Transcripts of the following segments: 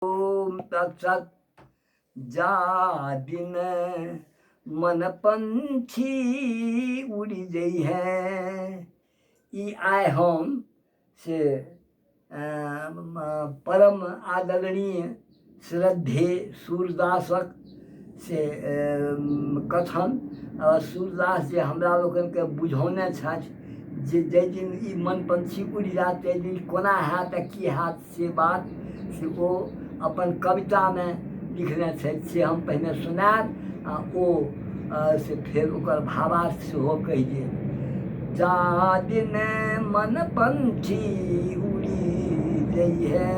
ओम तत्सत। जा दिन मन पंछी उड़ी गई है। ई आए हम से परम आदरणीय श्रद्धे सूरदासक से कथन सूरदास जे हमरा लोकन के बुझौने छथि जे जाहि दिन ई मन पंछी उड़ि जायत ताहि दिन कोना हैत आ की हैत से बात से ओ अपन कवितामे लिखने छथि से हम पहिने सुनायब आ ओ से फेर ओकर भावार्थ सेहो कहि देब। जा दिन मन पंछी उड़ी गई है,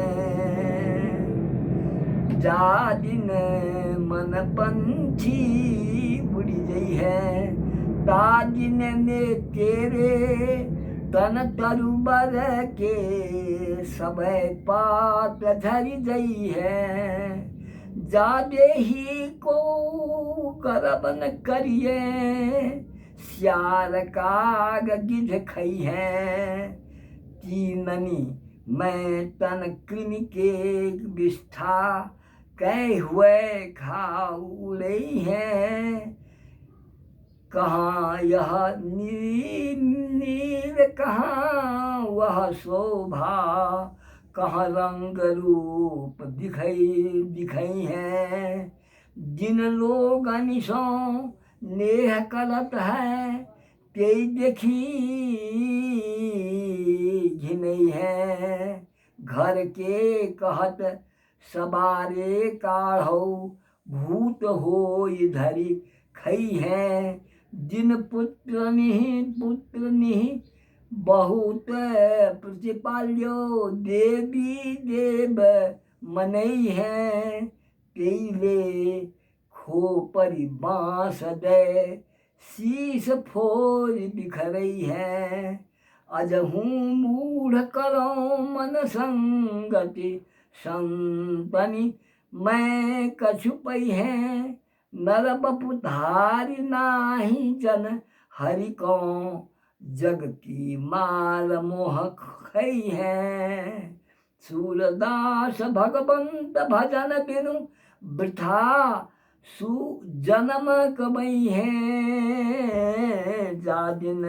जा दिन मन पंछी उड़ी गई है, ताजिन में तेरे तन तरुबर के सब पात झरी गई है। जादे ही को करबन करिए श्यार काग गिध खई है। तीननी मैं तन कृमि के विष्ठा कै हुए खाऊ रही है। कहाँ यह नीर कहाँ वह शोभा, कहाँ रंग रूप दिखई है। जिन लोग अनिशों नेह करत है ते देखी घिनई है। घर के कहत सबारे काढ़ो भूत हो धरी खई है। जिन पुत्र निहि बहुत प्रतिपाल्यो देवी देव मनई है। तेले खोपरी बाँस दे शीश फोर बिखरई है। अजहू मूढ़ करो मन संगति संतनि मैं कछु पई है। नर बपु धारी नाही जन हरि को जग की माल मोह खई है। सूरदास भगवंत भजन बिनु वृथा सु जन्म कबई है। जा दिन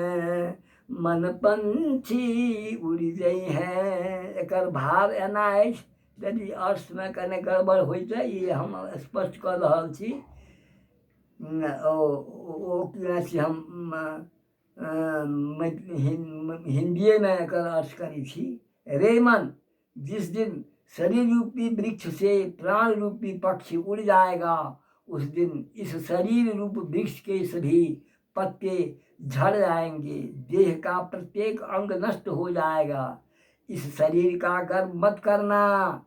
मन पंछी उड़ी गई है। एकर भाव एना अछि, यदि अर्थमे कने गड़बड़ होइ छै ई हम स्पष्ट कऽ रहल छी। ओ कि हम हिंदिए में एकर अर्थ करै छी। रे मन, जिस दिन शरीर रूपी वृक्ष से प्राण रूपी पक्षी उड़ जाएगा उस दिन इस शरीर रूप वृक्ष के सभी पत्ते झड़ जाएंगे, देह का प्रत्येक अंग नष्ट हो जाएगा। इस शरीर का गर्व मत करना,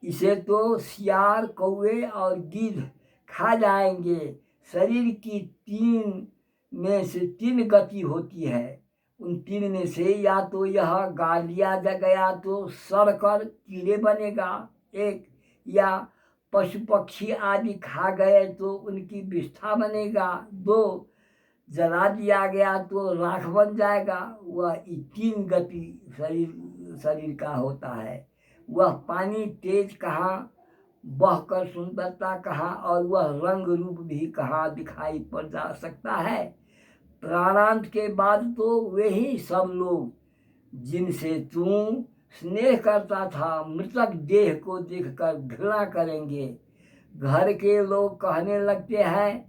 इसे तो सियार कौवे और गिद्ध खा जाएंगे। शरीर की तीन में से तीन गति होती है, उन तीन में से या तो यह गाड़ लिया गया तो सड़कर कीड़े बनेगा एक, या पशु पक्षी आदि खा गए तो उनकी विष्ठा बनेगा दो, जला दिया गया तो राख बन जाएगा। वह तीन गति शरीर का होता है। वह पानी तेज कहाँ, बहकर सुंदरता कहाँ, और वह रंग रूप भी कहाँ दिखाई पड़ जा सकता है। प्राणांत के बाद तो वे ही सब लोग जिनसे तू स्नेह करता था मृतक देह को देखकर घृणा करेंगे। घर के लोग कहने लगते हैं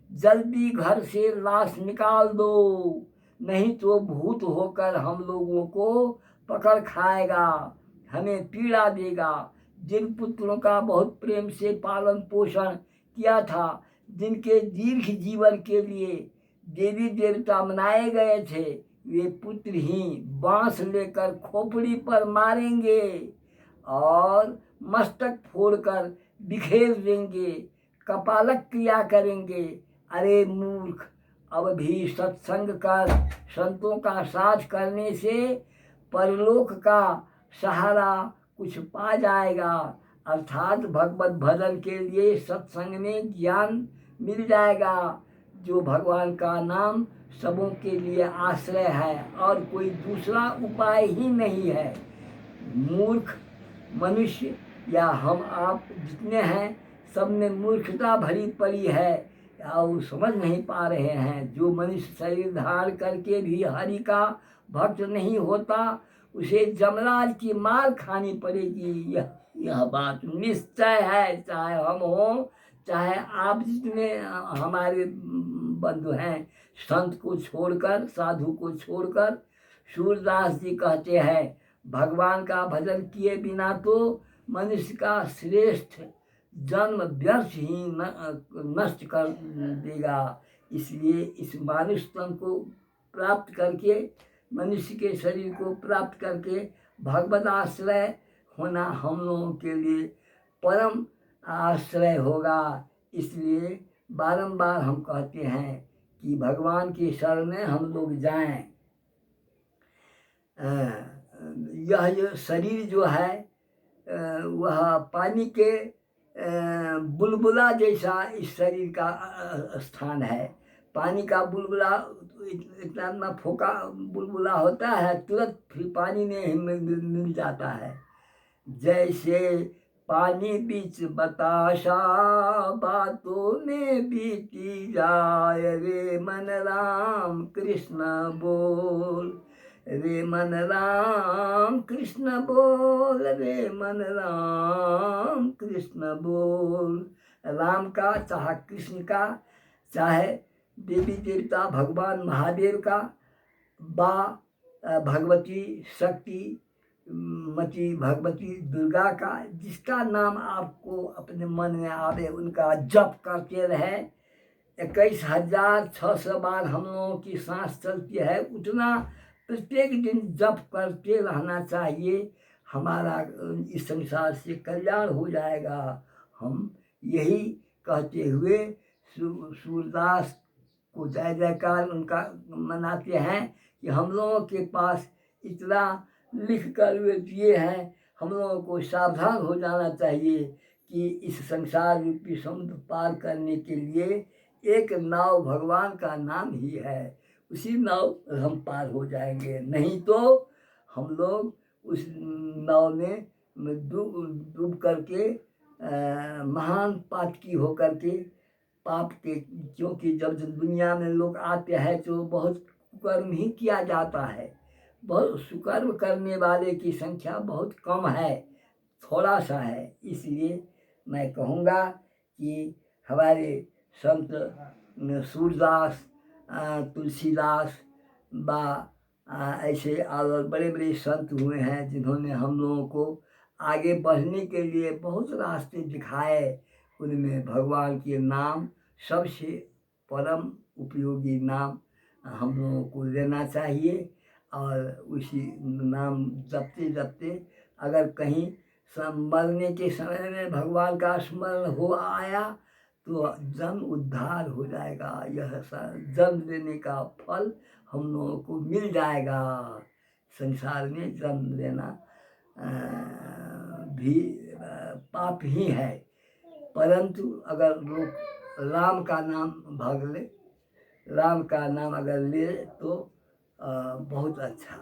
जल्दी घर से लाश निकाल दो, नहीं तो भूत होकर हम लोगों को पकड़ खाएगा, हमें पीड़ा देगा। जिन पुत्रों का बहुत प्रेम से पालन पोषण किया था, जिनके दीर्घ जीवन के लिए देवी देवता मनाए गए थे, वे पुत्र ही बांस लेकर खोपड़ी पर मारेंगे और मस्तक फोड़कर बिखेर देंगे, कपालक क्रिया करेंगे। अरे मूर्ख, अब भी सत्संग कर संतों का साथ करने से परलोक का सहारा कुछ पा जाएगा, अर्थात भगवत भजन के लिए सत्संग में ज्ञान मिल जाएगा। जो भगवान का नाम सबों के लिए आश्रय है और कोई दूसरा उपाय ही नहीं है। मूर्ख मनुष्य, या हम आप जितने हैं सब में मूर्खता भरी पड़ी है, या वो समझ नहीं पा रहे हैं। जो मनुष्य शरीर धारण करके भी हरि का भक्त नहीं होता, उसे जमराज की मार खानी पड़ेगी। यह बात निश्चय है, चाहे हम हों चाहे आप जितने हमारे बंधु हैं, संत को छोड़कर, साधु को छोड़कर। सूरदास जी कहते हैं, भगवान का भजन किए बिना तो मनुष्य का श्रेष्ठ जन्म व्यर्थ ही नष्ट कर देगा। इसलिए इस मानुष तन को प्राप्त करके, मनुष्य के शरीर को प्राप्त करके भगवत आश्रय होना हम लोगों के लिए परम आश्रय होगा। इसलिए बारंबार हम कहते हैं कि भगवान की शरण में हम लोग जाएं। यह शरीर जो है वह पानी के बुलबुला जैसा इस शरीर का स्थान है। पानी का बुलबुला इतना फोका बुलबुला होता है, तुरंत फिर पानी में मिल जाता है। जैसे पानी बीच बताशा, बातों में बीती जाए, रे मन राम कृष्ण बोल, रे मन राम कृष्ण बोल, रे मन राम कृष्ण बोल। राम का चाहे कृष्ण का, चाहे देवी देवता भगवान महादेव का, बा भगवती शक्ति मती भगवती दुर्गा का, जिसका नाम आपको अपने मन में आवे उनका जप करते रहे। 21,600 बार हम लोगों की सांस चलती है, उतना प्रत्येक दिन जप करते रहना चाहिए। हमारा इस संसार से कल्याण हो जाएगा। हम यही कहते हुए सूरदास को जय जयकार उनका मनाते हैं कि हम लोगों के पास इतना लिख कर वे दिए हैं। हम लोगों को सावधान हो जाना चाहिए कि इस संसार रूपी समुद्र पार करने के लिए एक नाव भगवान का नाम ही है। उसी नाव हम पार हो जाएंगे, नहीं तो हम लोग उस नाव में डूब करके महान पातकी हो करके पाप के, क्योंकि जब दुनिया में लोग आते हैं तो बहुत कर्म ही किया जाता है। बहुत सुकर्म करने वाले की संख्या बहुत कम है, थोड़ा सा है। इसलिए मैं कहूँगा कि हमारे संत सूरदास, तुलसीदास बा ऐसे और बड़े बड़े संत हुए हैं जिन्होंने हम लोगों को आगे बढ़ने के लिए बहुत रास्ते दिखाए। उनमें भगवान के नाम सबसे परम उपयोगी नाम हम लोगों को लेना चाहिए, और उसी नाम जपते जपते अगर कहीं मरने के समय में भगवान का स्मरण हो आया तो जन्म उद्धार हो जाएगा। यह जन्म लेने का फल हम लोगों को मिल जाएगा। संसार में जन्म लेना भी पाप ही है, परंतु अगर लोग राम का नाम भग ले, राम का नाम अगर ले तो बहुत अच्छा।